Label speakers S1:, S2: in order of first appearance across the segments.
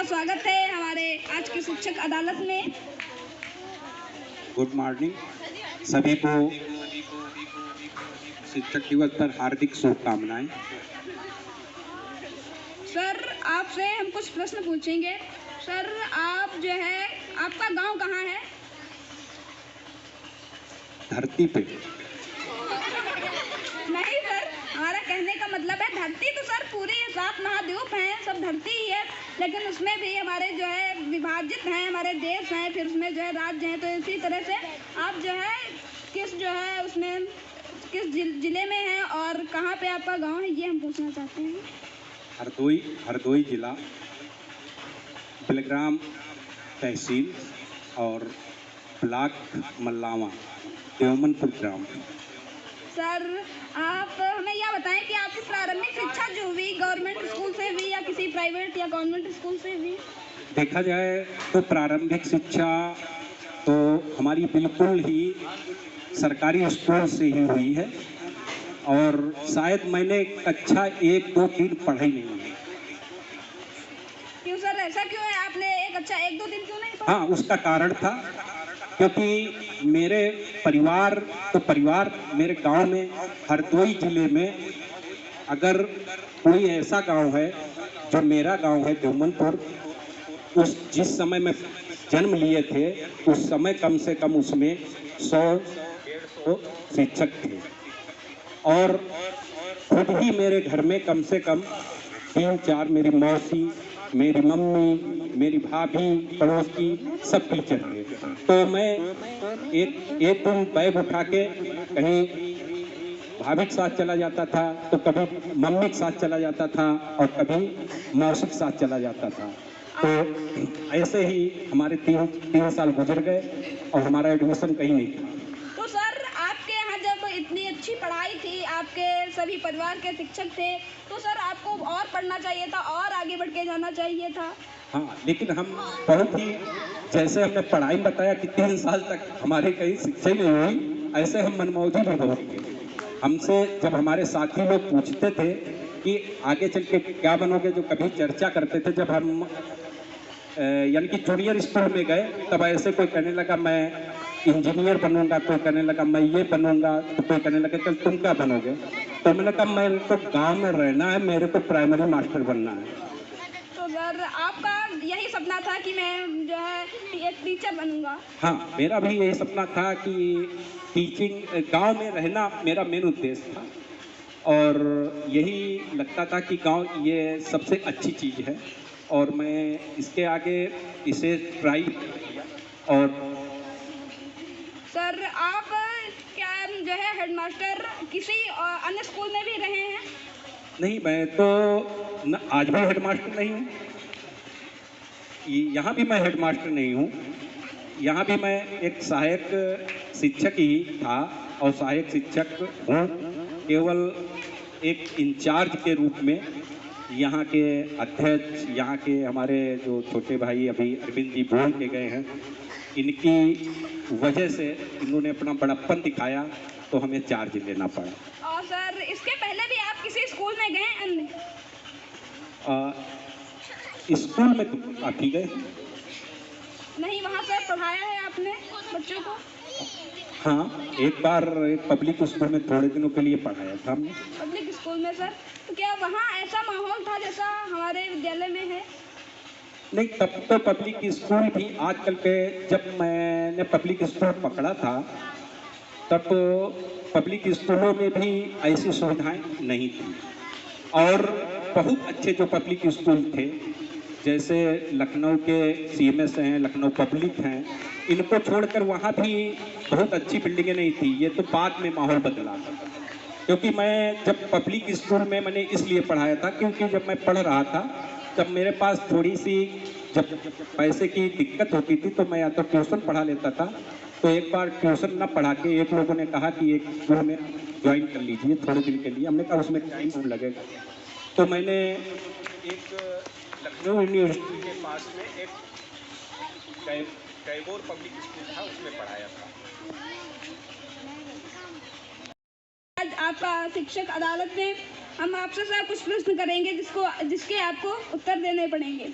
S1: स्वागत है हमारे आज की शिक्षक अदालत में।
S2: गुड मॉर्निंग सभी को शिक्षक दिवस पर हार्दिक शुभकामनाएं।
S1: सर आपसे हम कुछ प्रश्न पूछेंगे। सर आप जो है आपका गांव कहाँ है?
S2: धरती पे।
S1: नहीं सर, हमारा कहने का मतलब है धरती तो सर पूरी 7 महाद्वीप हैं, सब धरती ही है, लेकिन उसमें भी हमारे जो है विभाजित हैं, हमारे देश हैं, फिर उसमें जो है राज्य हैं। तो इसी तरह से आप जो है किस जो है उसमें किस जिले में हैं और कहाँ पे आपका गांव है, ये हम पूछना चाहते हैं।
S2: हरदोई जिला, बिलग्राम तहसील और ब्लॉक मल्लावा, देवमनपुर ग्राम।
S1: सर आप हमें यह बताएं कि आपकी प्रारंभिक शिक्षा जो हुई गवर्नमेंट स्कूल से हुई या किसी प्राइवेट या गवर्नमेंट स्कूल से हुई?
S2: देखा जाए तो प्रारंभिक शिक्षा तो हमारी बिल्कुल ही सरकारी स्कूल से ही हुई है और शायद मैंने कक्षा 1, 2, 3 पढ़ी नहीं है।
S1: क्यों सर, ऐसा क्यों है? आपने कक्षा 1, 2, 3 क्यों नहीं पढ़ा?
S2: हाँ, उसका कारण था क्योंकि मेरे परिवार मेरे गांव में हरदोई जिले में अगर कोई ऐसा गांव है जो मेरा गांव है देवमनपुर, जिस समय में जन्म लिए थे उस समय कम से कम उसमें 100-150 शिक्षक थे और खुद ही मेरे घर में कम से कम 3-4 मेरी मौसी, मेरी मम्मी, मेरी भाभी, पड़ोस की सब टीचर थे। तो मैं एक दिन बैग उठा के कहीं भाभी के साथ चला जाता था, तो कभी मम्मी के साथ चला जाता था और कभी मौसी के साथ चला जाता था। तो ऐसे ही हमारे 3 साल गुजर गए और हमारा एडमिशन कहीं नहीं था।
S1: तो सर आपके यहाँ जब इतनी अच्छी पढ़ाई थी, आपके सभी परिवार के शिक्षक थे, तो सर आपको और पढ़ना चाहिए था और आगे बढ़ के जाना चाहिए था।
S2: हाँ, लेकिन हम बहुत ही, जैसे हमने पढ़ाई में बताया कि 3 साल तक हमारे कहीं शिक्षा ही नहीं हुई, ऐसे हम मनमौजी भी बहुत थे। हमसे जब हमारे साथी लोग पूछते थे कि आगे चल के क्या बनोगे, जो कभी चर्चा करते थे, जब हम यानी कि जूनियर स्कूल में गए तब ऐसे कोई कहने लगा मैं इंजीनियर बनूंगा, कोई कहने लगा मैं ये बनूंगा, तो कोई कहने लगा चल तुम क्या बनोगे। तो मैंने कहा मेरे को गाँव में रहना है, मेरे को प्राइमरी मास्टर बनना है।
S1: तो सर आपका यही सपना था कि मैं जो है एक टीचर बनूंगा?
S2: हाँ, मेरा भी यही सपना था कि टीचिंग, गांव में रहना मेरा मेन उद्देश्य था और यही लगता था कि गांव ये सबसे अच्छी चीज़ है और मैं इसके आगे इसे ट्राई किया। और
S1: सर आप क्या जो है हेडमास्टर किसी अन्य स्कूल में भी रहे हैं?
S2: नहीं, मैं तो आज भी हेडमास्टर नहीं हूँ, यहाँ भी मैं हेडमास्टर नहीं हूँ, यहाँ भी मैं एक सहायक शिक्षक ही था और सहायक शिक्षक हूँ, केवल एक इंचार्ज के रूप में। यहाँ के अध्यक्ष, यहाँ के हमारे जो छोटे भाई अभी अरविंद जी बोल के गए हैं, इनकी वजह से इन्होंने अपना बड़प्पन दिखाया तो हमें चार्ज लेना पड़ा।
S1: और सर इसके पहले भी आप किसी स्कूल में गए अन्य?
S2: स्कूल में तो काफ़ी गए।
S1: नहीं, वहाँ पर पढ़ाया है आपने बच्चों को?
S2: हाँ, एक बार एक पब्लिक स्कूल में थोड़े दिनों के लिए पढ़ाया था हमने।
S1: पब्लिक स्कूल में सर, तो क्या वहाँ ऐसा माहौल था जैसा हमारे विद्यालय में है?
S2: नहीं, तब तो पब्लिक स्कूल भी आजकल के, जब मैंने पब्लिक स्कूल पकड़ा था तब पब्लिक स्कूलों में भी ऐसी सुविधाएं नहीं थी और बहुत अच्छे जो पब्लिक स्कूल थे जैसे लखनऊ के CMS हैं, लखनऊ पब्लिक हैं, इनको छोड़कर वहाँ भी बहुत अच्छी बिल्डिंगें नहीं थी। ये तो बाद में माहौल बदला था, क्योंकि मैं जब पब्लिक स्कूल में मैंने इसलिए पढ़ाया था क्योंकि जब मैं पढ़ रहा था तब मेरे पास थोड़ी सी जब पैसे की दिक्कत होती थी तो मैं या तो ट्यूशन पढ़ा लेता था। तो एक बार ट्यूशन ना पढ़ा के एक लोगों ने कहा कि एक स्कूल में ज्वाइन कर लीजिए थोड़े दिन के लिए। हमने कहा उसमें टाइम लगेगा, तो मैंने एक लखनऊ यूनिवर्सिटी के पास में एक टैगोर पब्लिक स्कूल था, उसमें पढ़ाया था।
S1: आज आपका शिक्षक अदालत में हम आपसे सर कुछ प्रश्न करेंगे जिसके आपको उत्तर देने पड़ेंगे।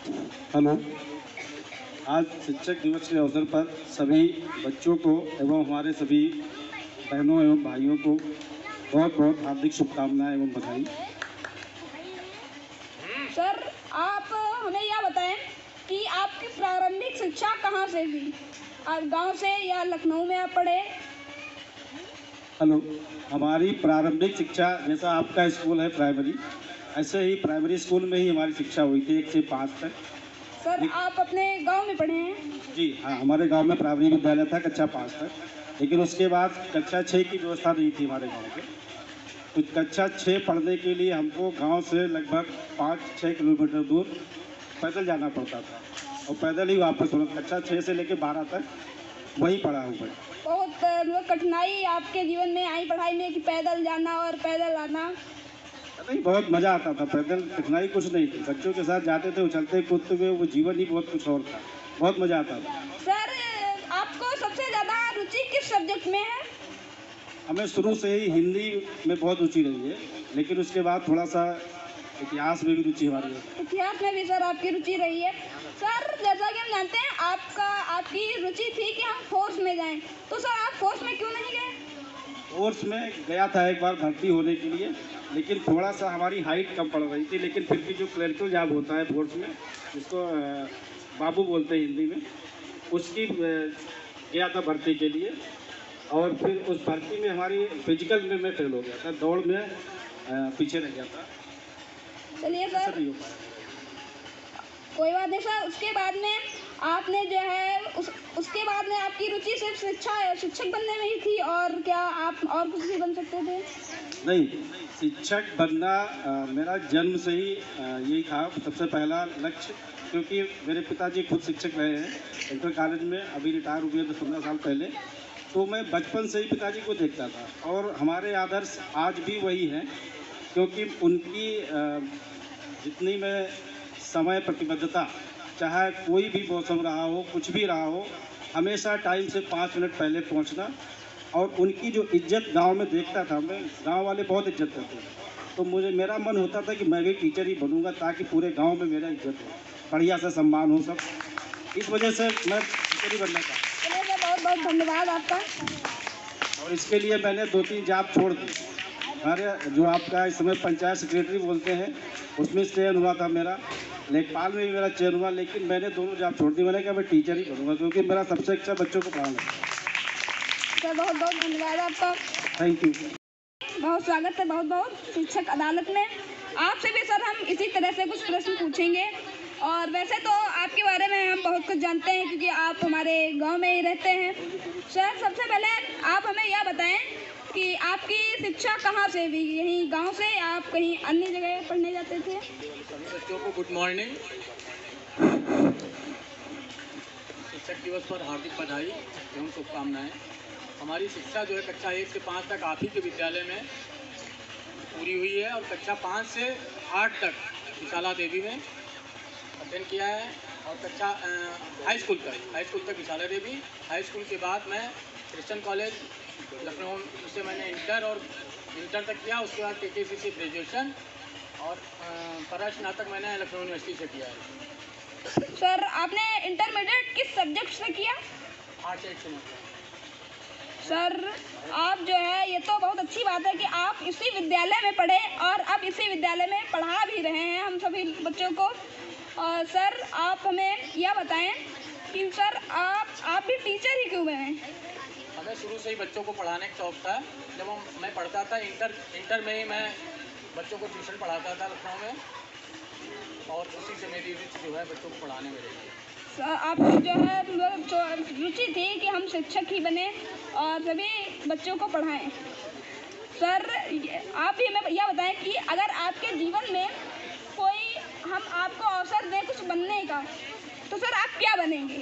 S3: हेलो, आज शिक्षक दिवस के अवसर पर सभी बच्चों को एवं हमारे सभी बहनों एवं भाइयों को बहुत बहुत हार्दिक शुभकामनाएं एवं बधाई।
S1: सर आप हमें यह बताएं कि आपकी प्रारंभिक शिक्षा कहाँ से हुई? आप गांव से या लखनऊ में आप पढ़े?
S3: हेलो, हमारी प्रारंभिक शिक्षा जैसा आपका स्कूल है प्राइमरी, ऐसे ही प्राइमरी स्कूल में ही हमारी शिक्षा हुई थी 1 से 5 तक।
S1: सर आप अपने गांव में पढ़े हैं?
S3: जी हाँ, हमारे गांव में प्राइमरी विद्यालय था कक्षा 5 तक, लेकिन उसके बाद कक्षा 6 की व्यवस्था नहीं थी हमारे गांव में। तो कक्षा 6 पढ़ने के लिए हमको गांव से लगभग 5-6 किलोमीटर दूर पैदल जाना पड़ता था और पैदल ही वापस होना। कक्षा 6 से लेकर 12 तक वहीं पढ़ा हुआ।
S1: बहुत कठिनाई आपके जीवन में आई पढ़ाई में कि पैदल जाना और पैदल आना?
S3: नहीं, बहुत मज़ा आता था। पैदल कठिनाई कुछ नहीं थी, बच्चों के साथ जाते थे, उछलते कूदते हुए, वो जीवन ही बहुत कुछ और था, बहुत मज़ा आता था।
S1: सर आपको सबसे ज़्यादा रुचि किस सब्जेक्ट में है?
S3: हमें शुरू से ही हिंदी में बहुत रुचि रही है, लेकिन उसके बाद थोड़ा सा इतिहास में भी रुचि हमारी है।
S1: इतिहास में भी सर आपकी रुचि रही है। सर जैसा कि हम जानते हैं आपकी रुचि थी कि हम फोर्स में जाएं, तो सर आप फोर्स में क्यों नहीं गए?
S3: फोर्स में गया था एक बार भर्ती होने के लिए, लेकिन थोड़ा सा हमारी हाइट कम पड़ रही थी, लेकिन फिर भी जो क्लरिकल जॉब होता है फोर्स में, जिसको बाबू बोलते हैं हिंदी में, उसकी गया था भर्ती के लिए। और फिर उस भर्ती में हमारी फिजिकल में मैं फेल हो गया था, दौड़ में पीछे रह गया था।
S1: चलिए सर, कोई बात नहीं सर। उसके बाद में आपने जो है उसके बाद में आपकी रुचि सिर्फ शिक्षक बनने में ही थी, और क्या आप और कुछ भी बन सकते थे?
S3: नहीं, शिक्षक बनना मेरा जन्म से ही यही था सबसे पहला लक्ष्य, क्योंकि मेरे पिताजी खुद शिक्षक रहे हैं इंटर कॉलेज में, अभी रिटायर हुए थे 15 साल पहले। तो मैं बचपन से ही पिताजी को देखता था और हमारे आदर्श आज भी वही हैं, क्योंकि उनकी जितनी में समय प्रतिबद्धता, चाहे कोई भी मौसम रहा हो, कुछ भी रहा हो, हमेशा टाइम से 5 मिनट पहले पहुंचना। और उनकी जो इज्जत गांव में देखता था मैं, गांव वाले बहुत इज्जत करते थे, तो मेरा मन होता था कि मैं भी टीचर ही बनूंगा, ताकि पूरे गांव में मेरा इज्जत हो, बढ़िया से सम्मान हो सब। इस वजह से मैं टीचर ही बनना चाहता।
S1: बहुत बहुत धन्यवाद आपका।
S3: और इसके लिए मैंने 2-3 जॉब छोड़ दी। अरे जो आपका इस समय पंचायत सेक्रेटरी बोलते हैं, उसमें चयन हुआ था मेरा, लेखपाल में भी मेरा चयन हुआ, लेकिन मैंने दोनों जॉब छोड़ दी। मैंने कहा मैं टीचर ही बनूंगा, क्योंकि मेरा सबसे अच्छा बच्चों को पढ़ाना है।
S1: सर बहुत बहुत धन्यवाद आपका।
S3: Thank you.
S1: बहुत स्वागत है बहुत बहुत शिक्षक अदालत में। आपसे भी सर हम इसी तरह से कुछ प्रश्न पूछेंगे। और वैसे तो आपके बारे में हम बहुत कुछ जानते हैं, क्योंकि आप हमारे गांव में ही रहते हैं। सर सबसे पहले आप हमें यह बताएं कि आपकी शिक्षा कहाँ से हुई? यहीं गांव से, आप कहीं अन्य जगह पढ़ने जाते थे?
S4: सभी बच्चों को गुड मॉर्निंग। शिक्षक दिवस पर हार्दिक बधाई एवं शुभकामनाएं। हमारी शिक्षा जो है कक्षा 1 से 5 तक आप ही के विद्यालय में पूरी हुई है, और कक्षा 5 से 8 तक विशाला देवी में अध्ययन किया है, और कक्षा हाई स्कूल तक विशाला देवी। हाई स्कूल के बाद मैं क्रिश्चियन कॉलेज लखनऊ से मैंने इंटर तक किया। उसके बाद KKC से ग्रेजुएशन, और परास्नातक मैंने लखनऊ यूनिवर्सिटी से किया है।
S1: सर आपने इंटरमीडिएट किस सब्जेक्ट से किया?
S4: Arts and commerce.
S1: सर आप जो है, ये तो बहुत अच्छी बात है कि आप इसी विद्यालय में पढ़े और अब इसी विद्यालय में पढ़ा भी रहे हैं हम सभी बच्चों को। और सर आप हमें यह बताएं कि सर आप भी टीचर ही क्यों बने?
S4: हमें शुरू से ही बच्चों को पढ़ाने का शौक था। जब मैं पढ़ता था इंटर में ही मैं बच्चों को ट्यूशन पढ़ाता था लखनऊ में, और उसी से मेरी रुचि जो है बच्चों को पढ़ाने में रही।
S1: आपको जो है रुचि थी कि हम शिक्षक ही बने और सभी बच्चों को पढ़ाएं। सर आप भी हमें यह बताएं कि अगर आपके जीवन में हम आपको अवसर दें कुछ बनने का, तो सर आप क्या बनेंगे?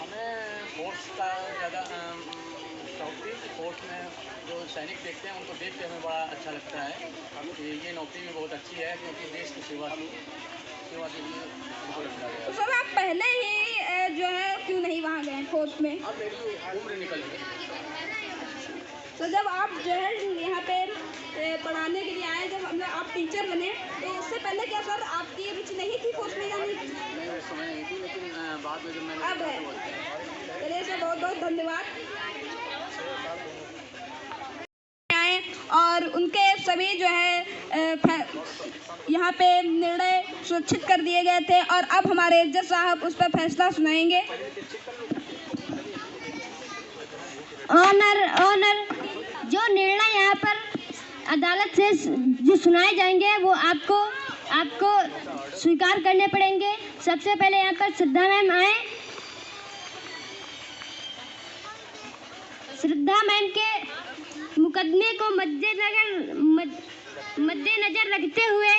S4: हमें फोर्स का ज़्यादा शौक थी। फोर्स में जो सैनिक देखते हैं उनको देख के हमें बड़ा अच्छा लगता है कि ये नौकरी भी बहुत अच्छी है, क्योंकि देश की सेवा के लिए उनको रखा गया।
S1: तो सर आप पहले ही जो है क्यों नहीं वहाँ गए फोर्स में?
S4: अब मेरी उम्र निकल गई।
S1: तो जब आप जो है यहाँ पे पढ़ाने के लिए आए, जब हम आप टीचर बने, तो उससे पहले क्या सर आपकी रुचि नहीं थी फौज में जाने की?
S4: समय नहीं थी, लेकिन बाद में जब मैंने
S1: अब है। चलिए सर, बहुत बहुत धन्यवाद। आए और उनके सभी जो है यहाँ पे निर्णय सुरक्षित कर दिए गए थे, और अब हमारे जज साहब उस पर फैसला सुनाएंगे।
S5: ऑनर जो निर्णय यहाँ पर अदालत से जो सुनाए जाएंगे वो आपको स्वीकार करने पड़ेंगे। सबसे पहले यहाँ पर श्रद्धा मैम आए। श्रद्धा मैम के मुकदमे को मद्देनजर रखते हुए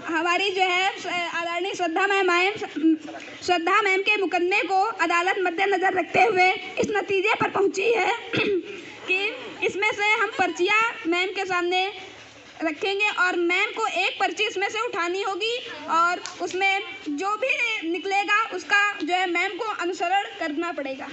S1: हमारी जो है आदरणीय श्रद्धा मैम आए। श्रद्धा मैम के मुकदमे को अदालत मद्देनजर रखते हुए इस नतीजे पर पहुंची है कि इसमें से हम पर्चियां मैम के सामने रखेंगे और मैम को एक पर्ची इसमें से उठानी होगी, और उसमें जो भी निकलेगा उसका जो है मैम को अनुसरण करना पड़ेगा।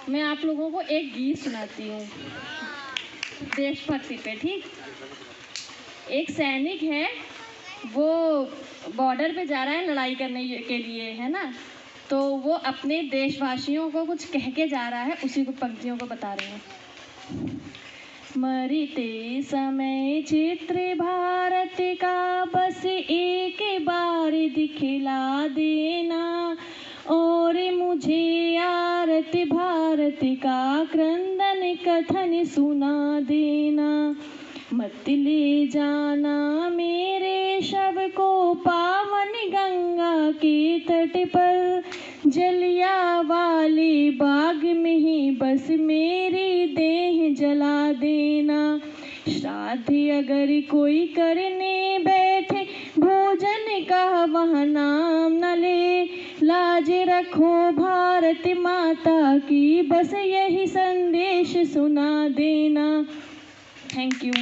S5: मैं आप लोगों को एक गीत सुनाती हूँ देशभक्ति पे। ठीक, एक सैनिक है, वो बॉर्डर पे जा रहा है लड़ाई करने के लिए, है ना, तो वो अपने देशवासियों को कुछ कह के जा रहा है, उसी को पंक्तियों को बता रहे हैं। मरते समय चित्र भारत का बस एक बार दिखला देना, और मुझे आरत भारत का क्रंदन कथन सुना देना। मत ले जाना मेरे शव को पावन गंगा के तट पर, जलियांवाले बाग में ही बस मेरी देह जला देना। श्राद्ध अगर कोई करने बैठे, भोजन का वहाँ नाम न ले, लाज रखो भारत माता की, बस यही संदेश सुना देना। Thank you.